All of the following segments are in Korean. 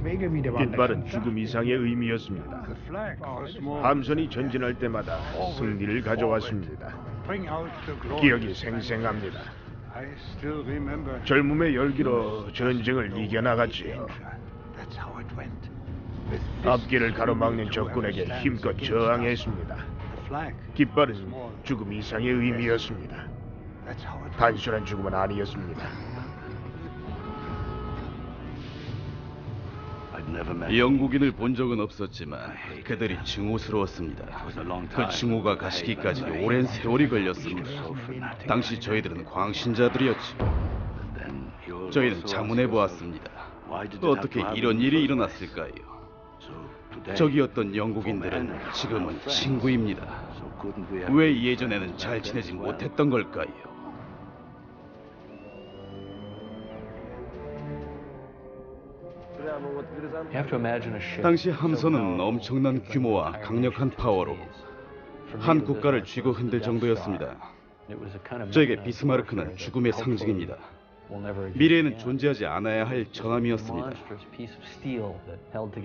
깃발은 죽음 이상의 의미였습니다. 함선이 전진할 때마다 승리를 가져왔습니다. 기억이 생생합니다. 젊음의 열기로 전쟁을 이겨나갔지요. 앞길을 가로막는 적군에게 힘껏 저항했습니다. 깃발은 죽음 이상의 의미였습니다. 단순한 죽음은 아니었습니다. 영국인을 본 적은 없었지만 그들이 증오스러웠습니다. 그 증오가 가시기까지 오랜 세월이 걸렸습니다. 당시 저희들은 광신자들이었죠. 저희는 자문해 보았습니다. 어떻게 이런 일이 일어났을까요? 적이었던 영국인들은 지금은 친구입니다. 왜 예전에는 잘 지내지 못했던 걸까요? 당시 함선은 엄청난 규모와 강력한 파워로 한 국가를 쥐고 흔들 정도였습니다. 저에게 비스마르크는 죽음의 상징입니다. 미래에는 존재하지 않아야 할 전함이었습니다.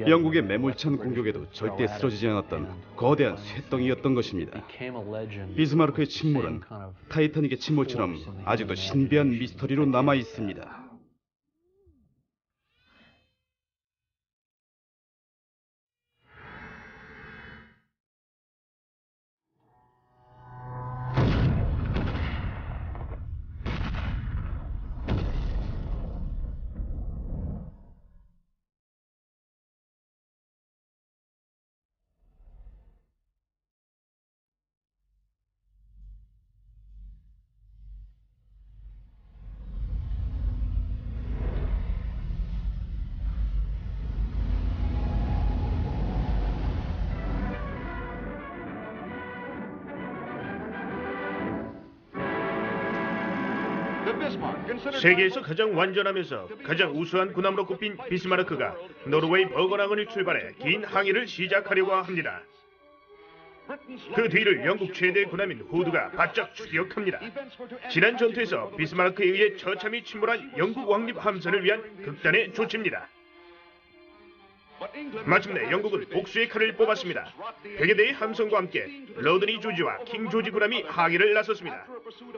영국의 매몰찬 공격에도 절대 쓰러지지 않았던 거대한 쇠덩이였던 것입니다. 비스마르크의 침몰은 타이타닉의 침몰처럼 아직도 신비한 미스터리로 남아 있습니다. 세계에서 가장 완전하면서 가장 우수한 군함으로 꼽힌 비스마르크가 노르웨이 버거랑을 출발해 긴 항해를 시작하려고 합니다. 그 뒤를 영국 최대 군함인 후드가 바짝 추격합니다. 지난 전투에서 비스마르크에 의해 처참히 침몰한 영국 왕립 함선을 위한 극단의 조치입니다. 마침내 영국은 복수의 칼을 뽑았습니다. 100여 대의 함선과 함께 러드니 조지와 킹 조지 군함이 항해를 나섰습니다.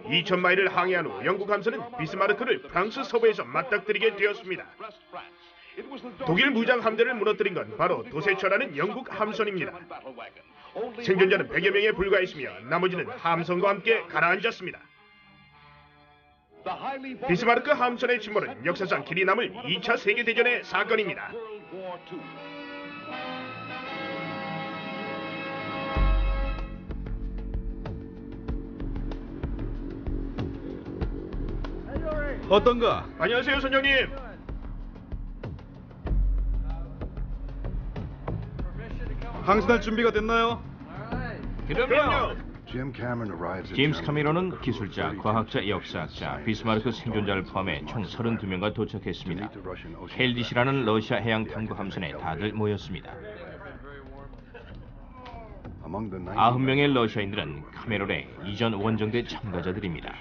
2000마일을 항해한 후 영국 함선은 비스마르크를 프랑스 서부에서 맞닥뜨리게 되었습니다. 독일 무장 함대를 무너뜨린 건 바로 도세처라는 영국 함선입니다. 생존자는 100여 명에 불과했으며 나머지는 함선과 함께 가라앉았습니다. 비스마르크 함선의 침몰은 역사상 길이 남을 2차 세계대전의 사건입니다. 어떤가? 안녕하세요, 선장님. 항신할 준비가 됐나요? 그럼요. 제임스 카메론은 기술자, 과학자, 역사학자, 비스마르크 생존자를 포함해 총 32명과 도착했습니다. 켈디시라는 러시아 해양 탐구 함선에 다들 모였습니다. 90명의 러시아인들은 카메론의 이전 원정대 참가자들입니다.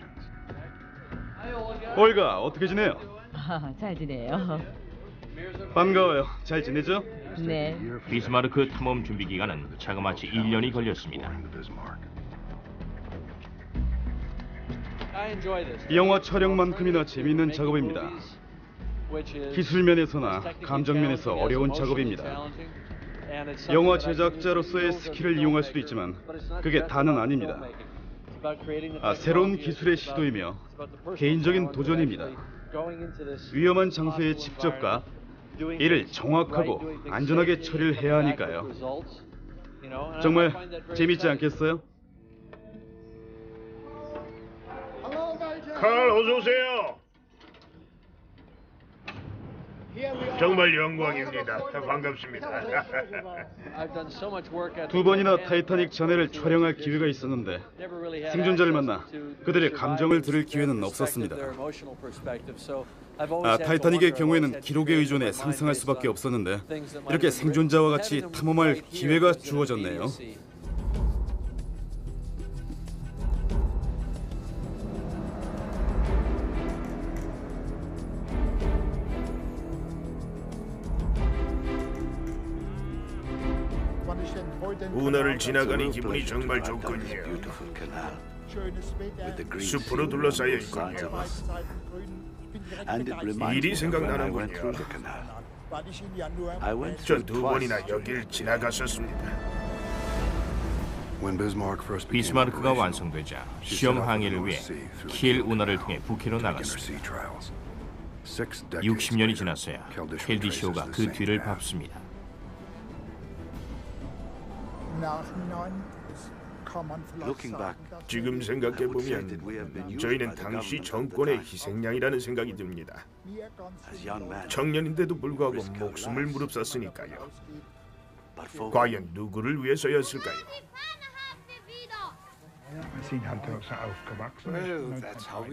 올가, 어떻게 지내요? 잘 지내요. 반가워요. 잘 지내죠? 네. 비스마르크 탐험 준비 기간은 자그마치 1년이 걸렸습니다. 영화 촬영만큼이나 재미있는 작업입니다. 기술 면에서나 감정 면에서 어려운 작업입니다. 영화 제작자로서의 스킬을 이용할 수도 있지만 그게 다는 아닙니다. 새로운 기술의 시도이며 개인적인 도전입니다. 위험한 장소에 직접 가 이를 정확하고 안전하게 처리를 해야 하니까요. 정말 재밌지 않겠어요? 칼, 어서 오세요. 정말 영광입니다. 반갑습니다. 두 번이나 타이타닉 잔해를 촬영할 기회가 있었는데 생존자를 만나 그들의 감정을 들을 기회는 없었습니다. 타이타닉의 경우에는 기록에 의존해 상상할 수밖에 없었는데 이렇게 생존자와 같이 탐험할 기회가 주어졌네요. 운하를 지나가니 기분이 정말 좋군요. 숲으로 둘러싸여 있군요. 일이 생각나는군요. 전 2번이나 여길 지나갔었습니다. 비스마르크가 완성되자 시험 항해를 위해 키엘 운하를 통해 북해로 나갔습니다. 60년이 지났어야 켈디시오가 그 뒤를 밟습니다. 지금 생각해보면 저희는 당시 정권의 희생양이라는 생각이 듭니다. 청년인데도 불구하고 목숨을 무릅썼으니까요. 과연 누구를 위해서였을까요?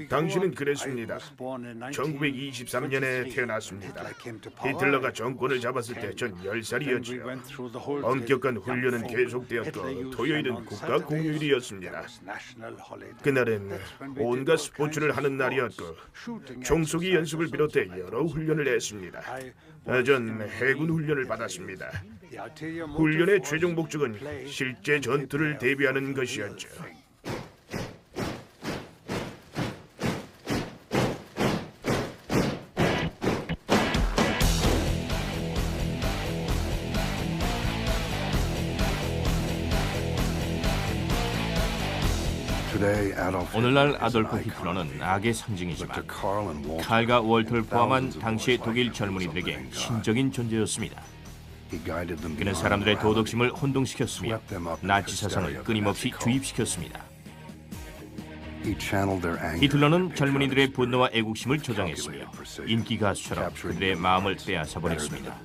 당신은 그랬습니다. 1923년에 태어났습니다. 히틀러가 정권을 잡았을 때 전 10살이었죠. 엄격한 훈련은 계속되었고 토요일은 국가 공휴일이었습니다. 그날은 온갖 스포츠를 하는 날이었고 총쏘기 연습을 비롯해 여러 훈련을 했습니다. 전 해군 훈련을 받았습니다. 훈련의 최종 목적은 실제 전투를 대비하는 것이었죠. 오늘날 아돌프 히틀러는 악의 상징이지만 칼과 월터를 포함한 당시의 독일 젊은이들에게 신적인 존재였습니다. 그는 사람들의 도덕심을 혼동시켰으며 나치 사상을 끊임없이 주입시켰습니다. 히틀러는 젊은이들의 분노와 애국심을 조장했으며 인기 가수처럼 그들의 마음을 빼앗아 버렸습니다.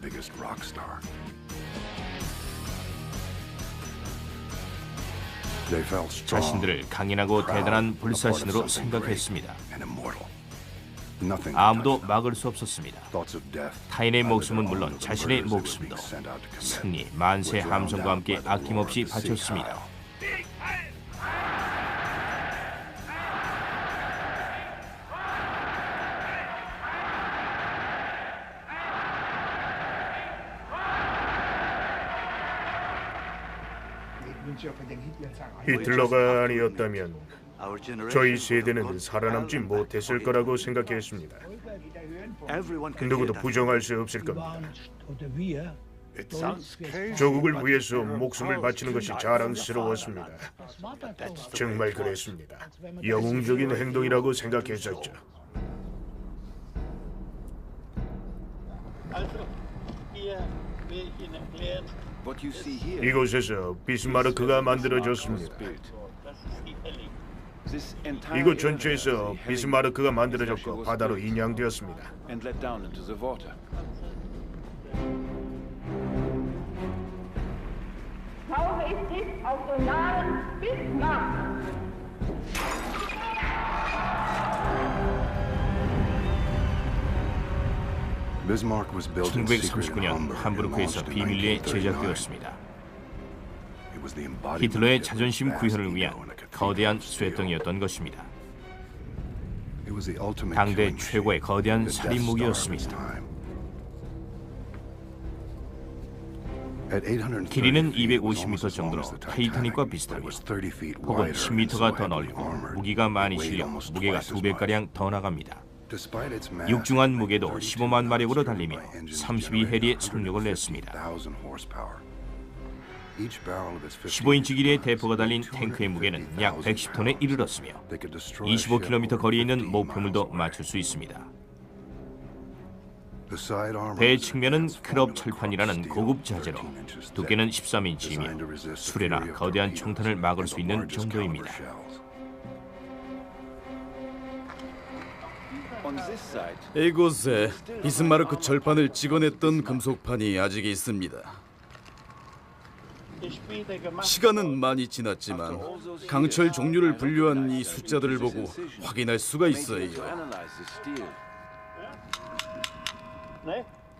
자신들을 강인하고 대단한 불사신으로 생각했습니다. 아무도 막을 수 없었습니다. 타인의 목숨은 물론 자신의 목숨도 승리, 만세 함성과 함께 아낌없이 바쳤습니다. 히틀러가 아니었다면 저희 세대는 살아남지 못했을 거라고 생각했습니다. 누구도 부정할 수 없을 겁니다. 조국을 위해서 목숨을 바치는 것이 자랑스러웠습니다. 정말 그랬습니다. 영웅적인 행동이라고 생각했었죠. 이곳에서 비스마르크가 만들어졌습니다. 이곳 전체에서 비스마르크가 만들어졌고 바다로 인양되었습니다. 비 1939년 함부르크에서 비밀리에 제작되었습니다. 히틀러의 자존심 구현을 위한 거대한 쇠덩이였던 것입니다. 당대 최고의 거대한 살인 무기였습니다. 길이는 250m 정도로 타이타닉과 비슷하며 폭은 10m가 더 넓고 무기가 많이 실려 무게가 2배가량 더 나갑니다. 육중한 무게도 15만 마력으로 달리며 32해리의 속력을 냈습니다. 15인치 길이의 대포가 달린 탱크의 무게는 약 110톤에 이르렀으며 25km 거리에 있는 목표물도 맞출 수 있습니다. 배 측면은 크롭 철판이라는 고급 자재로 두께는 13인치이며 수레나 거대한 총탄을 막을 수 있는 정도입니다. 이곳에 비스마르크 철판을 찍어냈던 금속판이 아직 있습니다. 시간은 많이 지났지만 강철 종류를 분류한 이 숫자들을 보고 확인할 수가 있어요.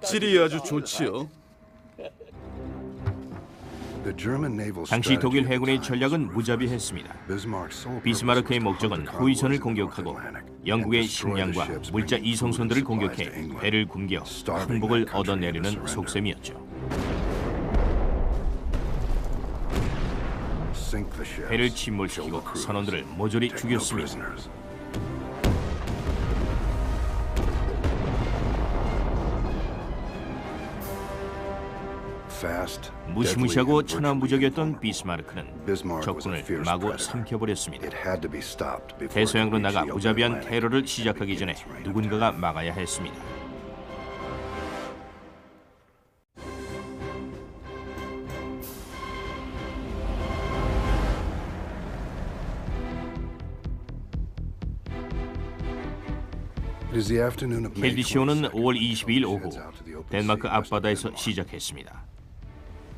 질이 아주 좋지요. 당시 독일 해군의 전략은 무자비했습니다. 비스마르크의 목적은 호위선을 공격하고 영국의 식량과 물자 이송선들을 공격해 배를 굶겨 항복을 얻어내려는 속셈이었죠. 배를 침몰시키고 선원들을 모조리 죽였습니다. 무시무시하고 천하무적이었던 비스마르크는 적군을 마구 삼켜버렸습니다. 대서양으로 나가 무자비한 테러를 시작하기 전에 누군가가 막아야 했습니다. 켈디시오는 5월 22일 오후 덴마크 앞바다에서 시작했습니다.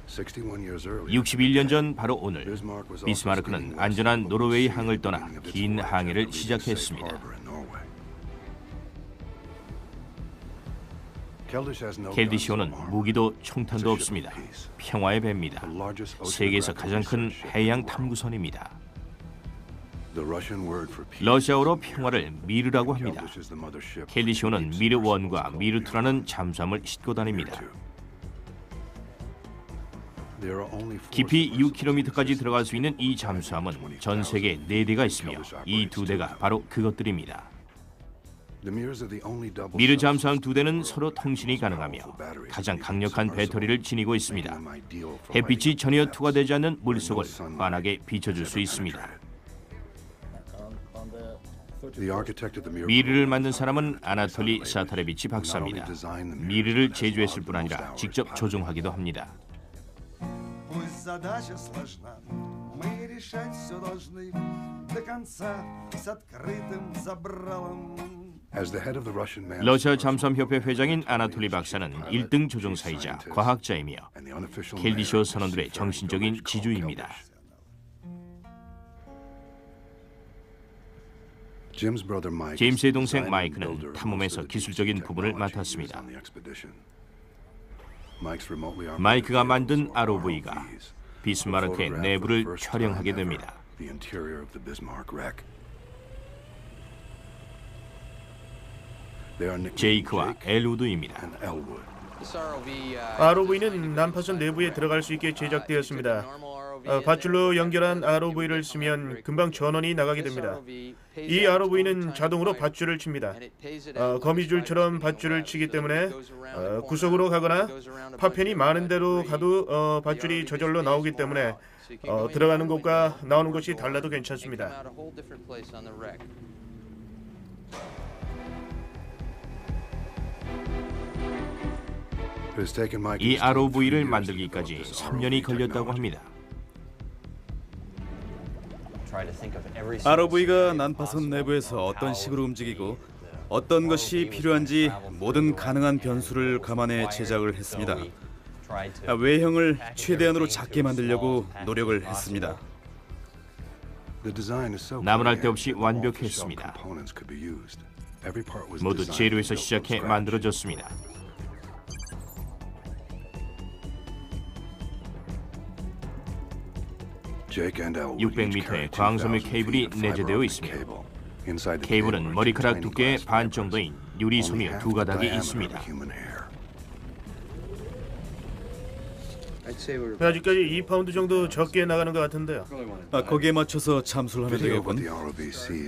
61년 전 바로 오늘 비스마르크는 안전한 노르웨이 항을 떠나 긴 항해를 시작했습니다. 켈디시오는 무기도 총탄도 없습니다. 평화의 배입니다. 세계에서 가장 큰 해양 탐구선입니다. 러시아어로 평화를 미르라고 합니다. 켈디시오는 미르 1과 미르 2라는 잠수함을 싣고 다닙니다. 깊이 6km까지 들어갈 수 있는 이 잠수함은 전 세계에 4대가 있으며 이 2대가 바로 그것들입니다. 미르 잠수함 2대는 서로 통신이 가능하며 가장 강력한 배터리를 지니고 있습니다. 햇빛이 전혀 투과되지 않는 물속을 환하게 비춰줄 수 있습니다. 미르를 만든 사람은 아나톨리 사타레비치 박사입니다. 미르를 제조했을 뿐 아니라 직접 조종하기도 합니다. 러시아 잠수함협회 회장인 아나톨리 박사는 1등 조종사이자 과학자이며 켈디시오 선원들의 정신적인 지주입니다. 제임스의 동생 마이크는 탐험에서 기술적인 부분을 맡았습니다. 마이크가 만든 ROV가 비스마르크의 내부를 촬영하게 됩니다. 제이크와 엘우드입니다. ROV는 난파선 내부에 들어갈 수 있게 제작되었습니다. 밧줄로 연결한 ROV를 쓰면 금방 전원이 나가게 됩니다. 이 ROV는 자동으로 밧줄을 칩니다. 거미줄처럼 밧줄을 치기 때문에 구석으로 가거나 파편이 많은 데로 가도 밧줄이 저절로 나오기 때문에 들어가는 곳과 나오는 곳이 달라도 괜찮습니다. 이 ROV를 만들기까지 3년이 걸렸다고 합니다. ROV가 난파선 내부에서 어떤 식으로 움직이고 어떤 것이 필요한지 모든 가능한 변수를 감안해 제작을 했습니다. 외형을 최대한으로 작게 만들려고 노력을 했습니다. 나무랄 데 없이 완벽했습니다. 모두 재료에서 시작해 만들어졌습니다. 600m의 광섬유 케이블이 내재되어 있습니다. 케이블은 머리카락 두께의 반 정도인 유리 섬유 2가닥이 있습니다. 아직까지 2파운드 정도 적게 나가는 것 같은데요. 거기에 맞춰서 잠수를 하면 되겠군.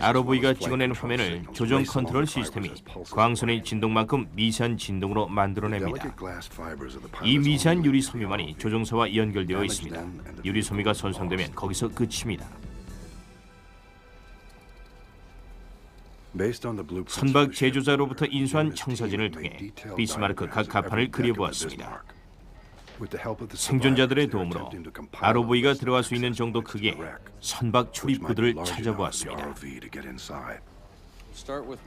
ROV가 찍어낸 화면을 조정 컨트롤 시스템이 광선의 진동만큼 미세한 진동으로 만들어냅니다. 이 미세한 유리 섬유만이 조종사와 연결되어 있습니다. 유리 섬유가 손상되면 거기서 끝입니다. 선박 제조자로부터 인수한 청사진을 통해 비스마르크 각 갑판을 그려보았습니다. 생존자들의 도움으로 ROV가 들어갈 수 있는 정도 크기의 선박 출입구들을 찾아보았습니다.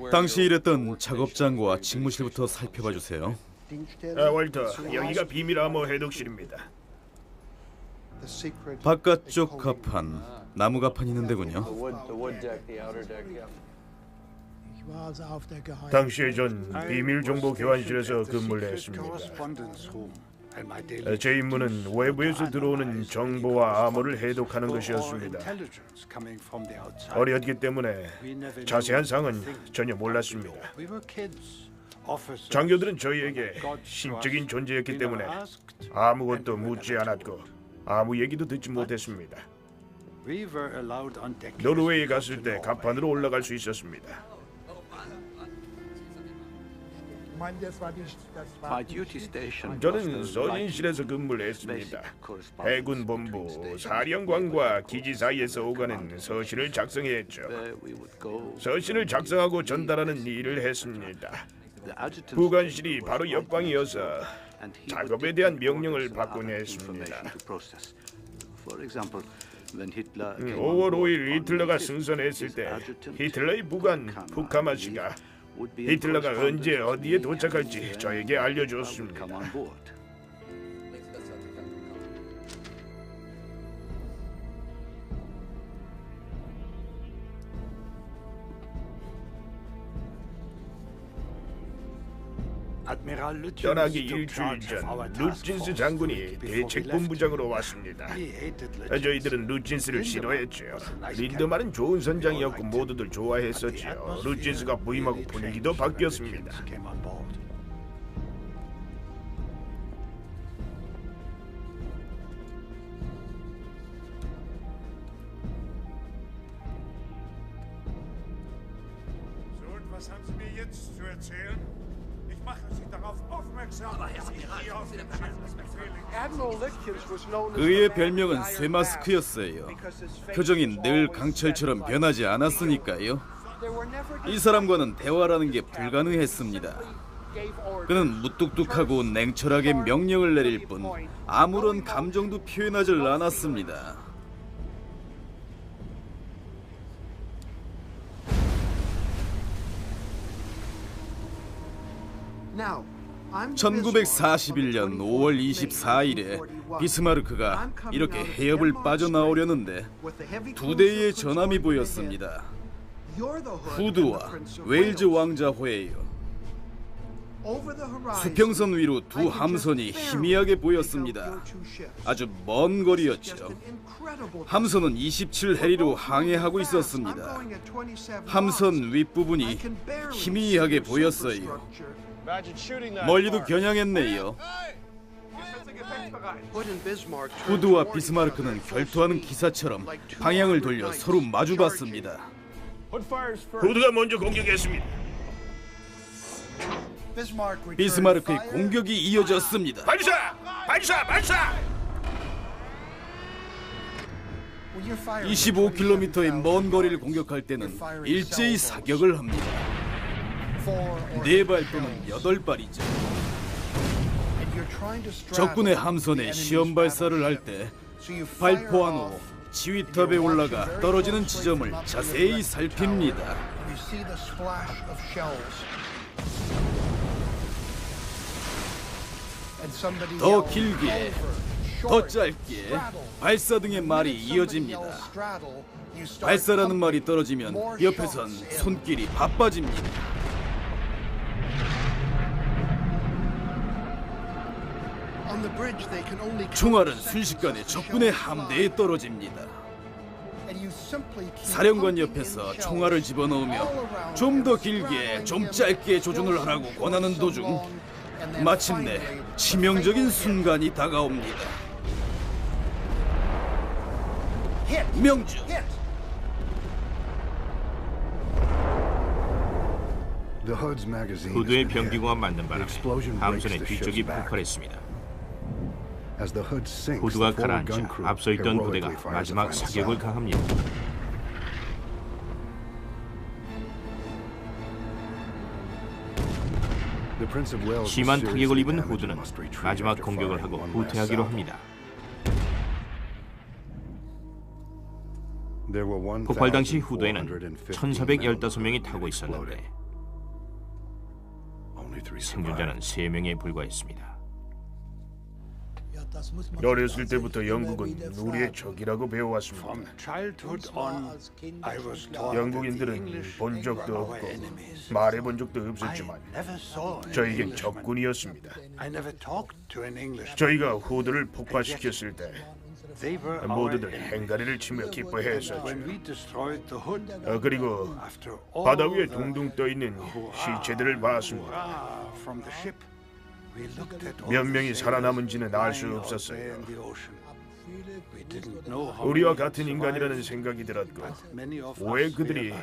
당시 일했던 작업장과 직무실부터 살펴봐 주세요. 월터, 여기가 비밀 암호 해독실입니다. 바깥쪽 갑판, 나무 갑판이 있는 데군요. 당시에 전 비밀 정보 교환실에서 근무를 했습니다. 제 임무는 외부에서 들어오는 정보와 암호를 해독하는 것이었습니다. 어렸기 때문에 자세한 사항은 전혀 몰랐습니다. 장교들은 저희에게 신적인 존재였기 때문에 아무것도 묻지 않았고 아무 얘기도 듣지 못했습니다. 노르웨이에 갔을 때 갑판으로 올라갈 수 있었습니다. 저는 서진실에서 근무를 했습니다. 해군 본부, 사령관과 기지 사이에서 오가는 서신을 작성해야 했죠. 서신을 작성하고 전달하는 일을 했습니다. 부관실이 바로 옆방이어서 작업에 대한 명령을 받곤 했습니다. 5월 5일 히틀러가 승선했을 때 히틀러의 부관 푸카마 씨가 히틀러가 언제 어디에 도착할지 저에게 알려줬습니다. 떠나기 일주일 전 루친스 장군이 대책본부장으로 왔습니다. 저희들은 루친스를 싫어했죠. 린드만은 좋은 선장이었고 모두들 좋아했었죠. 루친스가 부임하고 분위기도 바뀌었습니다. 그의 별명은 쇠마스크였어요. 표정이 늘 강철처럼 변하지 않았으니까요. 이 사람과는 대화라는 게 불가능했습니다. 그는 무뚝뚝하고 냉철하게 명령을 내릴 뿐 아무런 감정도 표현하지 않았습니다. 1941년 5월 24일에 비스마르크가 이렇게 해협을 빠져나오려는데 두 대의 전함이 보였습니다. 후드와 웨일즈 왕자호예요. 수평선 위로 두 함선이 희미하게 보였습니다. 아주 먼 거리였죠. 함선은 27해리로 항해하고 있었습니다. 함선 윗부분이 희미하게 보였어요. 멀리도 겨냥했네요. 후드와 비스마르크는 결투하는 기사처럼 방향을 돌려 서로 마주봤습니다. 후드가 먼저 공격했습니다. 비스마르크의 공격이 이어졌습니다. 발사! 발사! 발사! 25km의 먼 거리를 공격할 때는 일제히 사격을 합니다. 4발 또는 8발이죠. 적군의 함선에 시험 발사를 할 때 발포한 후 지휘탑에 올라가 떨어지는 지점을 자세히 살핍니다. 더 길게, 더 짧게 발사 등의 말이 이어집니다. 발사라는 말이 떨어지면 옆에선 손길이 바빠집니다. 총알은 순식간에 적군의 함대에 떨어집니다. 사령관 옆에서 총알을 집어넣으며 좀 더 길게, 좀 짧게 조준을 하라고 권하는 도중 마침내 치명적인 순간이 다가옵니다. 명중! 후드의 병기구가 맞는 바람에 함선의 뒤쪽이 폭발했습니다. 후드가 가라앉자 앞서 있던 부대가 마지막 사격을 가합니다. 심한 타격을 입은 후드는 마지막 공격을 하고 후퇴하기로 합니다. 폭발 당시 후드에는 1,415명이 타고 있었는데 생존자는 3명에 불과했습니다. 어렸을 때부터 영국은 우리의 적이라고 배워왔습니다. 영국인들은 본 적도 없고 말해본 적도 없었지만 저에겐 적군이었습니다. 저희가 후드를 폭파시켰을 때 모두들 행가리를 치며 기뻐했었죠. 그리고 바다 위에 둥둥 떠있는 시체들을 봤습니다. 몇 명이 살아남은지는 알 수 없었어요. 우리와 같은 인간이라는 생각이 들었고 왜 그들이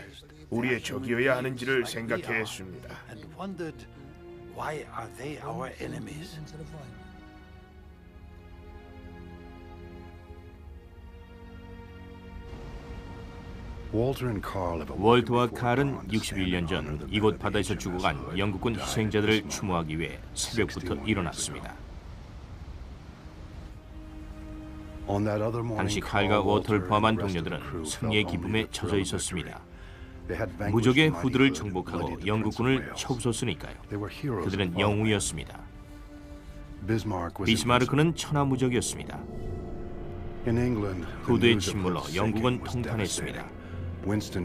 우리의 적이어야 하는지를 생각해 했습니다. 월터와 칼은 61년 전 이곳 바다에서 죽어간 영국군 희생자들을 추모하기 위해 새벽부터 일어났습니다. 당시 칼과 워터를 포함한 동료들은 승리의 기쁨에 젖어 있었습니다. 무적의 후드를 정복하고 영국군을 쳐부쉈으니까요. 그들은 영웅이었습니다. 비스마르크는 천하무적이었습니다. 후드의 침몰로 영국은 통탄했습니다.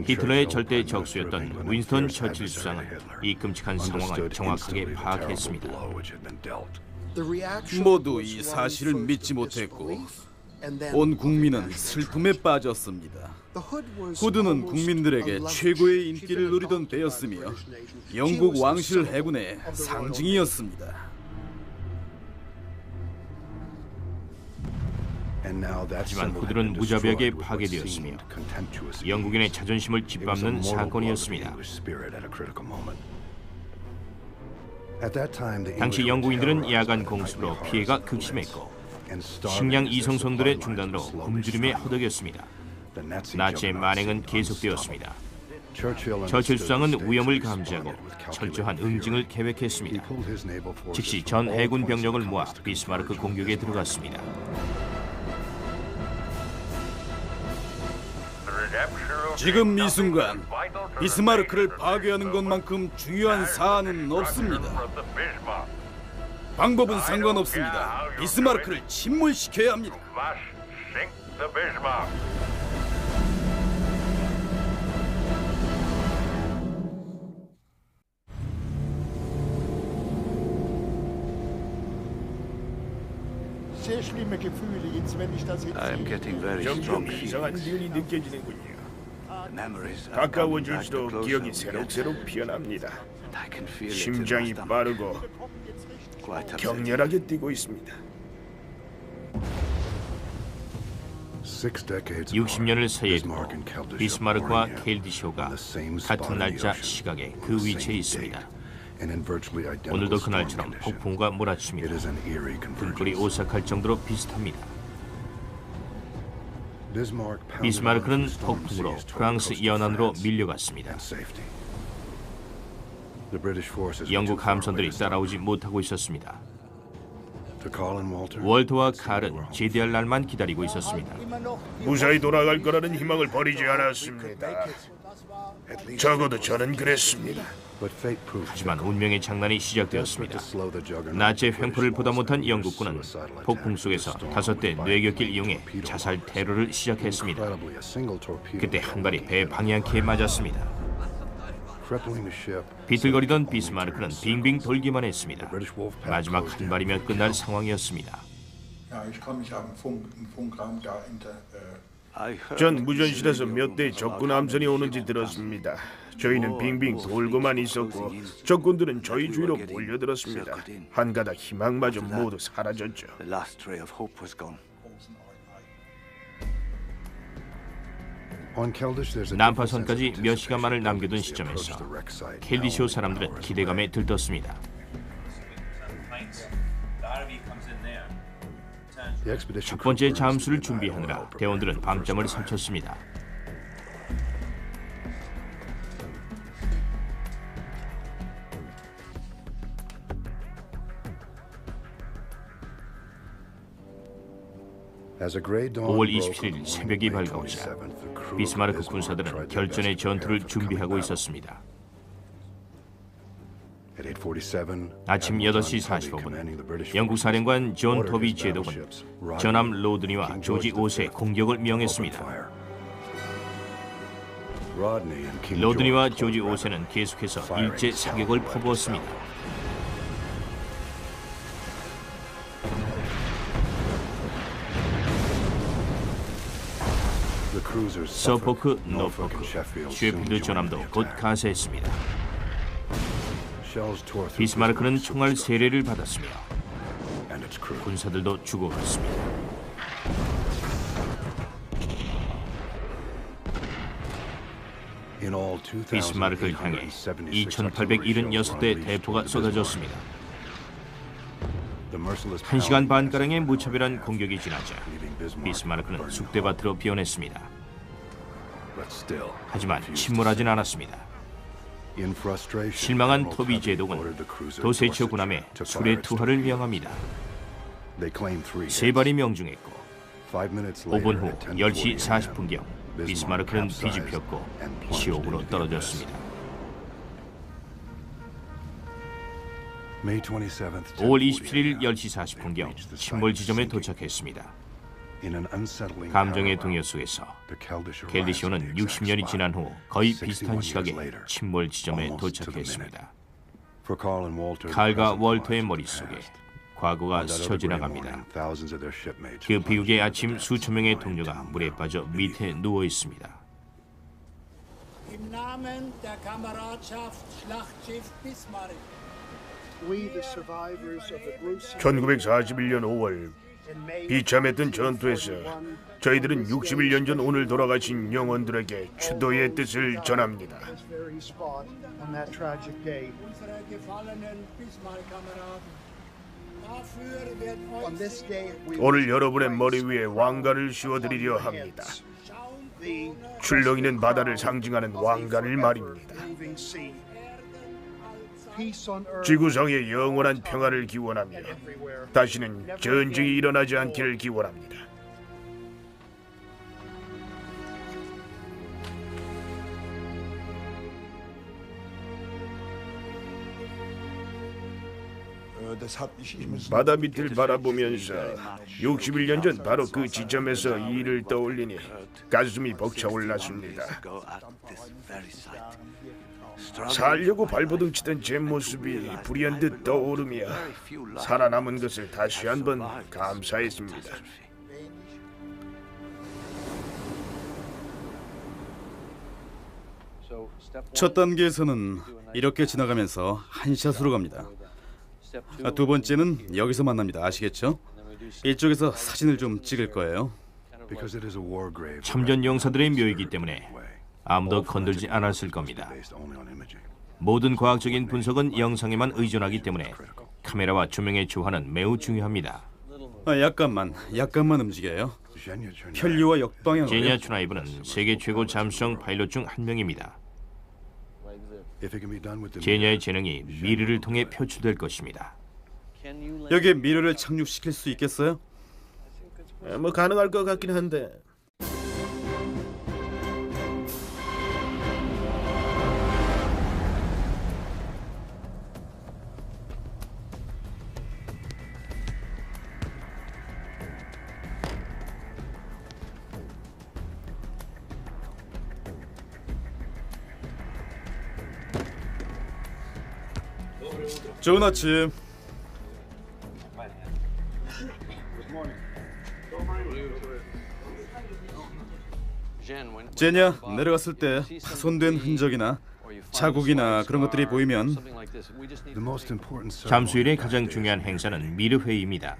히틀러의 절대 적수였던 윈스턴 처칠 수상은 이 끔찍한 상황을 정확하게 파악했습니다. 모두 이 사실을 믿지 못했고 온 국민은 슬픔에 빠졌습니다. 후드는 국민들에게 최고의 인기를 누리던 때였으며 영국 왕실 해군의 상징이었습니다. 하지만 후드는 무자비하게 파괴되었으며 영국인의 자존심을 짓밟는 사건이었습니다. 당시 영국인들은 야간 공습으로 피해가 극심했고 식량 이송선들의 중단으로 굶주림에 허덕였습니다. 나치의 만행은 계속되었습니다. 처칠 수상은 위험을 감지하고 철저한 응징을 계획했습니다. 즉시 전 해군 병력을 모아 비스마르크 공격에 들어갔습니다. 지금 이 순간 비스마르크를 파괴하는 것만큼 중요한 사안은 없습니다. 방법은 상관없습니다. 비스마르크를 침몰시켜야 합니다. 점점 이상한 기운이 느껴지는군요. 가까워질수록 기억이 새록새록 피어납니다. 심장이 빠르고 격렬하게 뛰고 있습니다. 60년을 새에 두고 비스마르크와 켈디쇼가 같은 날짜 시각에 그 위치에 있습니다. 오늘도 그날처럼 폭풍우가 몰아칩니다. 등불이 오싹할 정도로 비슷합니다. 비스마르크는 폭풍으로 프랑스 연안으로 밀려갔습니다. 영국 함선들이 따라오지 못하고 있었습니다. 월터와 칼은 제대할 날만 기다리고 있었습니다. 무사히 돌아갈 거라는 희망을 버리지 않았습니다. 적어도 저는 그랬습니다. 하지만 운명의 장난이 시작되었습니다. 나치의 횡포를 보다 못한 영국군은 폭풍 속에서 5대 뇌격기를 이용해 자살 테러를 시작했습니다. 그때 한 발이 배 방향키에 맞았습니다. 비틀거리던 비스마르크는 빙빙 돌기만 했습니다. 마지막 한 발이면 끝날 상황이었습니다. 전 무전실에서 몇 대 적군 함선이 오는지 들었습니다. 저희는 빙빙 돌고만 있었고 적군들은 저희 주위로 몰려들었습니다. 한 가닥 희망마저 모두 사라졌죠. 난파선까지 몇 시간만을 남겨둔 시점에서 켈디쇼 사람들은 기대감에 들떴습니다. 첫 번째 잠수를 준비하느라 대원들은 밤잠을 설쳤습니다. (5월 27일) 새벽이 밝아오자 비스마르크 군사들은 결전의 전투를 준비하고 있었습니다. 아침 8시 45분 영국 사령관 존 토비 제독은 전함 로드니와 조지 5세 공격을 명했습니다. 로드니와 조지 5세는 계속해서 일제 사격을 퍼부었습니다. 서포크, 노포크, 셰필드 전함도 곧 가세했습니다. 비스마르크는 총알 세례를 받았으며 군사들도 죽어갔습니다. 비스마르크를 향해 2,876대 대포가 쏟아졌습니다. 1시간 반가량의 무차별한 공격이 지나자 비스마르크는 쑥대밭으로 변했습니다. 하지만 침몰하진 않았습니다. 실망한 토비 제독은 도세치오 군함에 술의 투하를 명합니다. 세 발이 명중했고 5분 후 10시 40분경 비스마르크는 뒤집혔고 지옥으로 떨어졌습니다. 5월 27일 10시 40분경 침몰 지점에 도착했습니다. 감정의 동요 속에서 켈디쇼는 60년이 지난 후 거의 비슷한 시각에 침몰 지점에 도착했습니다. 칼과 월터의 머릿속에 과거가 스쳐 지나갑니다. 그 비극의 아침 수천 명의 동료가 물에 빠져 밑에 누워 있습니다. 1941년 5월 비참했던 전투에서 저희들은 61년 전 오늘 돌아가신 영혼들에게 추도의 뜻을 전합니다. 오늘 여러분의 머리 위에 왕관을 씌워드리려 합니다. 출렁이는 바다를 상징하는 왕관을 말입니다. 지구상의 영원한 평화를 기원하며 다시는 전쟁이 일어나지 않기를 기원합니다. 바다 밑을 바라보면서 61년 전 바로 그 지점에서 이 일을 떠올리니 가슴이 벅차올랐습니다. 살려고 발버둥치던 제 모습이 불현듯 떠오르며 살아남은 것을 다시 한번 감사했습니다. 첫 단계에서는 이렇게 지나가면서 한 샷으로 갑니다. 두 번째는 여기서 만납니다. 아시겠죠? 이쪽에서 사진을 좀 찍을 거예요. 참전 용사들의 묘이기 때문에 아무도 건들지 않았을 겁니다. 모든 과학적인 분석은 영상에만 의존하기 때문에 카메라와 조명의 조화는 매우 중요합니다. 약간만 움직여요. 편리와 역방향으로. 제니아 추나이브는 세계 최고 잠수정 파일럿 중 한 명입니다. 제니아의 재능이 미르를 통해 표출될 것입니다. 여기에 미러를 착륙시킬 수 있겠어요? 뭐 가능할 것 같긴 한데. 좋은 아침. 제냐, 내려갔을 때 파손된 흔적이나 자국이나 그런 것들이 보이면 잠수일의 가장 중요한 행사는 미르 회의입니다.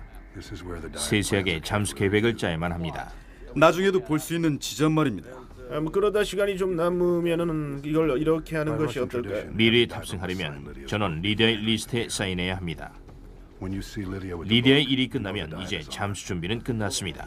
세세하게 잠수 계획을 짜야만 합니다. 나중에도 볼 수 있는 지점 말입니다. 그러다 시간이 좀 남으면은 이걸 이렇게 하는 것이 어떨까요? 미르에 탑승하려면 전원 리디아의 리스트에 사인해야 합니다. 리디아의 일이 끝나면 이제 잠수 준비는 끝났습니다.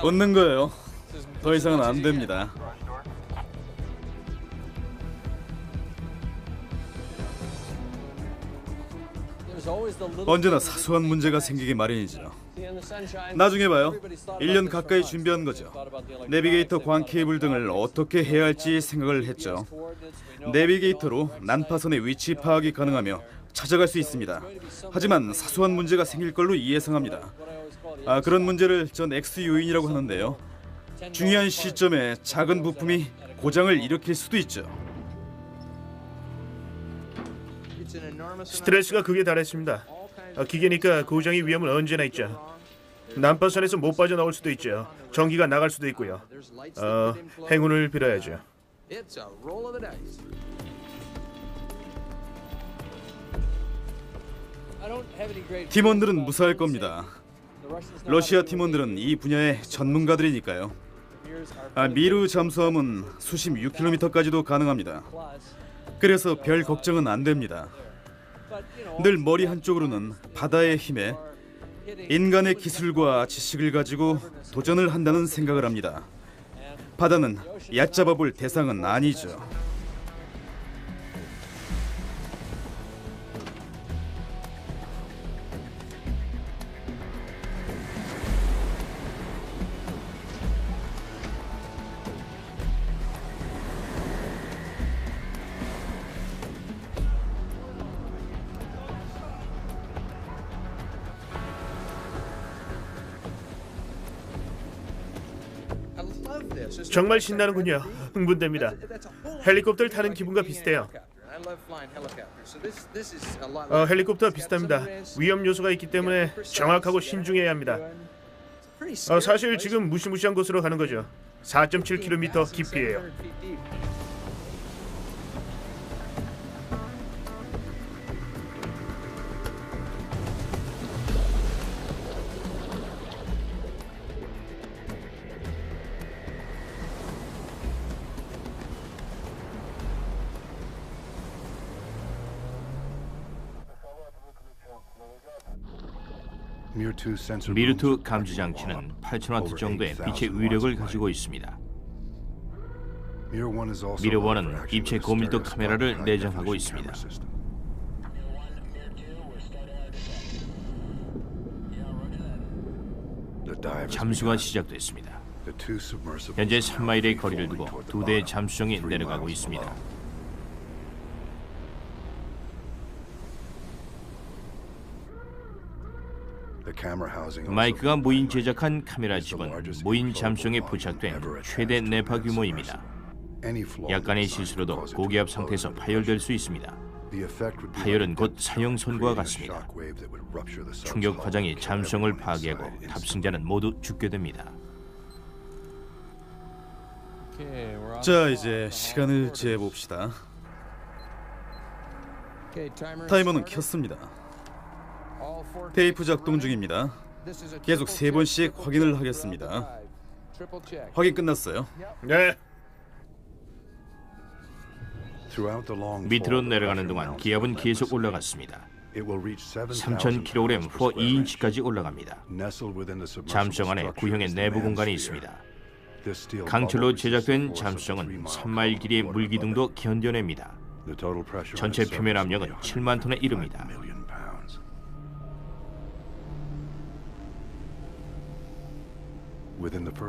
웃는 거예요. 더 이상은 안 됩니다. 언제나 사소한 문제가 생기기 마련이죠. 나중에 봐요. 1년 가까이 준비한 거죠. 내비게이터 광 케이블 등을 어떻게 해야 할지 생각을 했죠. 내비게이터로 난파선의 위치 파악이 가능하며 찾아갈 수 있습니다. 하지만 사소한 문제가 생길 걸로 예상합니다. 그런 문제를 전 X 요인이라고 하는데요. 중요한 시점에 작은 부품이 고장을 일으킬 수도 있죠. 스트레스가 극에 달했습니다. 기계니까 고장의 위험은 언제나 있죠. 난파선에서 못 빠져나올 수도 있죠. 전기가 나갈 수도 있고요. 행운을 빌어야죠. 팀원들은 무사할 겁니다. 러시아 팀원들은 이 분야의 전문가들이니까요. 미르 잠수함은 수심 6km까지도 가능합니다. 그래서 별 걱정은 안 됩니다. 늘 머리 한쪽으로는 바다의 힘에 인간의 기술과 지식을 가지고 도전을 한다는 생각을 합니다. 바다는 얕잡아 볼 대상은 아니죠. 정말 신나는군요. 흥분됩니다. 헬리콥터를 타는 기분과 비슷해요. 헬리콥터와 비슷합니다. 위험 요소가 있기 때문에 정확하고 신중해야 합니다. 사실 지금 무시무시한 곳으로 가는 거죠. 4.7km 깊이에요. 미르2 감지 장치는 8,000와트 정도의 빛의 위력을 가지고 있습니다. 미르1은 입체 고밀도 카메라를 내장하고 있습니다. 잠수가 시작됐습니다. 현재 3마일의 거리를 두고 2대의 잠수정이 내려가고 있습니다. 마이크가 무인 제작한 카메라 칩은 무인 잠수정에 부착된 최대 내파 규모입니다. 약간의 실수로도 고기압 상태에서 파열될 수 있습니다. 파열은 곧 사형 선고와 같습니다. 충격 화장이 잠수정을 파괴하고 탑승자는 모두 죽게 됩니다. 자, 이제 시간을 재봅시다. 타이머는 켰습니다. 테이프 작동 중입니다. 계속 3번씩 확인을 하겠습니다. 확인 끝났어요. 네. 밑으로 내려가는 동안 기압은 계속 올라갔습니다. 3,000kg 후 2인치까지 올라갑니다. 잠수정 안에 구형의 내부 공간이 있습니다. 강철로 제작된 잠수정은 3마일 길이의 물기둥도 견뎌냅니다. 전체 표면 압력은 7만 톤에 이릅니다.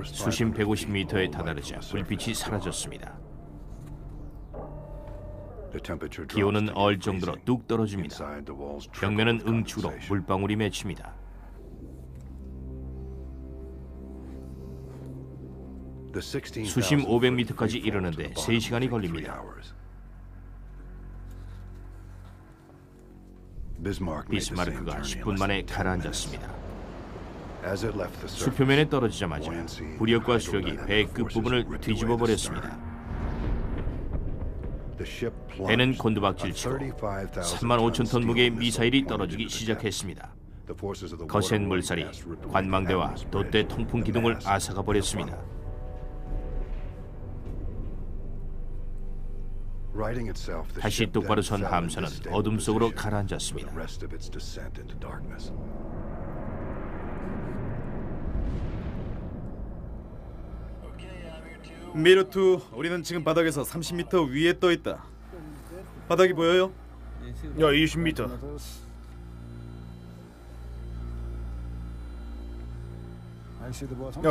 수심 150m에 다다르자 불빛이 사라졌습니다. 기온은 얼 정도로 뚝 떨어집니다. 벽면은 응축으로 물방울이 맺힙니다. 수심 500m까지 이르는데 3시간이 걸립니다. 비스마르크가 10분 만에 가라앉았습니다. 수표면에 떨어지자마자 부력과 수력이 배의 끝부분을 뒤집어 버렸습니다. 배는 곤두박질치고 35,000톤 무게의 미사일이 떨어지기 시작했습니다. 거센 물살이 관망대와 돛대 통풍 기둥을 앗아가 버렸습니다. 다시 똑바로 선 함선은 어둠 속으로 가라앉았습니다. 미르2, 우리는 지금 바닥에서 30m 위에 떠 있다. 바닥이 보여요? 20m.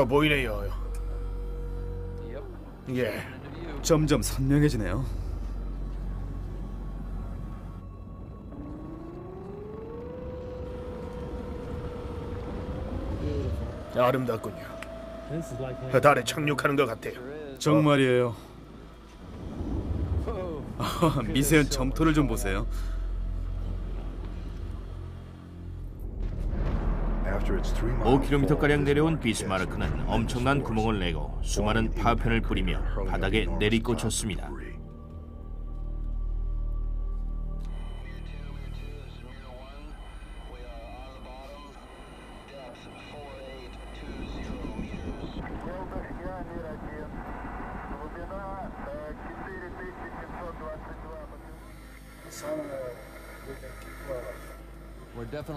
보이네요. 예. 점점 선명해지네요. 아름답군요. 달에 착륙하는 것 같아요. 정말이에요. 미세한 점토를 좀 보세요. 5km가량 내려온 비스마르크는 엄청난 구멍을 내고 수많은 파편을 뿌리며 바닥에 내리꽂혔습니다.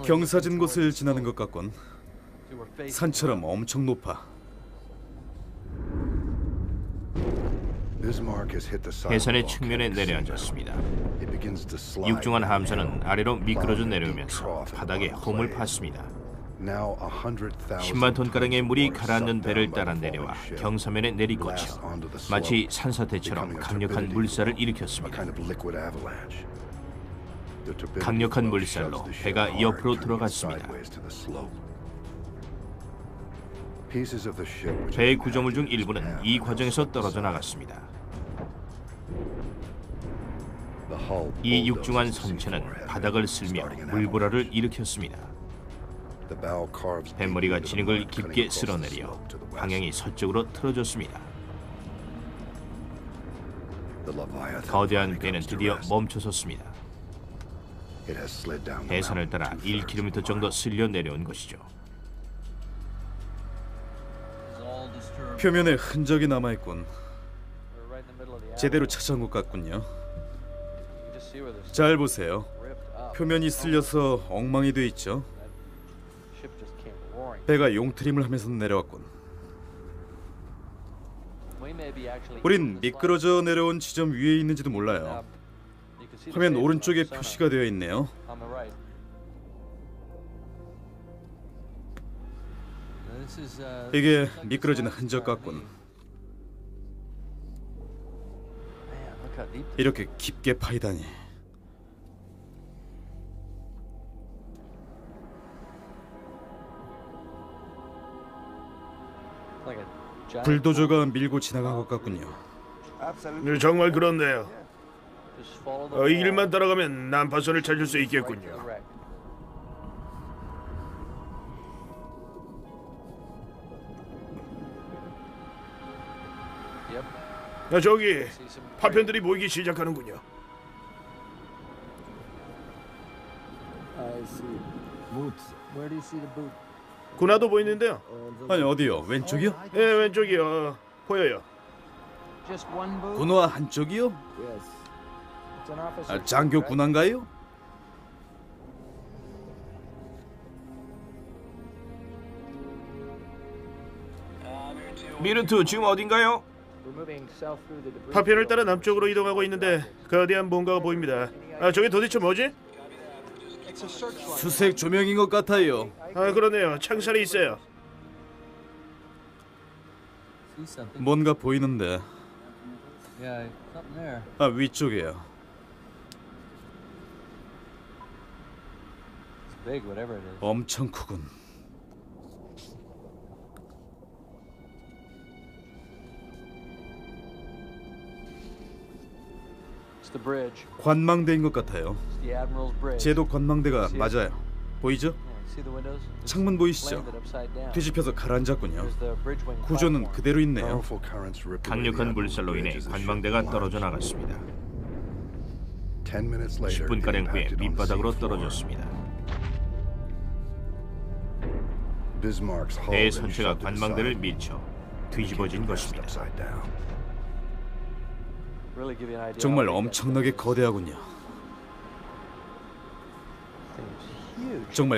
경사진 곳을 지나는 것 같군. 산처럼 엄청 높아. 해선의 측면에 내려앉았습니다. 육중한 함선은 아래로 미끄러져 내려오면서 바닥에 홈을 팠습니다. 10만 톤가량의 물이 가라앉는 배를 따라 내려와 경사면에 내리꽂혀 마치 산사태처럼 강력한 물살을 일으켰습니다. 강력한 물살로 배가 옆으로 들어갔습니다. 배의 구조물 중 일부는 이 과정에서 떨어져 나갔습니다. 이 육중한 선체는 바닥을 쓸며 물보라를 일으켰습니다. 뱃머리가 진흙을 깊게 쓸어내려 방향이 서쪽으로 틀어졌습니다. 거대한 배는 드디어 멈춰섰습니다. 해선을 따라 1km 정도 쓸려 내려온 것이죠. 표면에 흔적이 남아있군. 제대로 찾아온 것 같군요. 잘 보세요. 표면이 쓸려서 엉망이 돼 있죠. 배가 용트림을 하면서 내려왔군. 우린 미끄러져 내려온 지점 위에 있는지도 몰라요. 화면 오른쪽에 표시가 되어 있네요. 이게 미끄러지는 흔적 같군. 이렇게 깊게 파이다니. 불도저가 밀고 지나간 것 같군요. 네, 정말 그렇네요. 이 길만 따라가면 난파선을 찾을 수 있겠군요. 저기 파편들이 보이기 시작하는군요. 군화도 보이는데요. 아니 어디요? 왼쪽이요? 네, 왼쪽이요. 보여요. 군화 한쪽이요? 장교 군화인가요? 미르트 지금 어딘가요? 파편을 따라 남쪽으로 이동하고 있는데 거대한 뭔가가 보입니다. 저게 도대체 뭐지? 수색 조명인 것 같아요. 그러네요. 창살이 있어요. 뭔가 보이는데. 위쪽이에요. 엄청 크군. 관망대인 것 같아요. 제도 관망대가 맞아요. 보이죠? 창문 보이시죠? 뒤집혀서 가라앉았군요. 구조는 그대로 있네요. 강력한 물살로 인해 관망대가 떨어져 나갔습니다. 10분가량 후에 밑바닥으로 떨어졌습니다. 배의 선체가 관망대를 밀쳐 뒤집어진 것입니다. 정말 엄청나게 거대하군요. 정말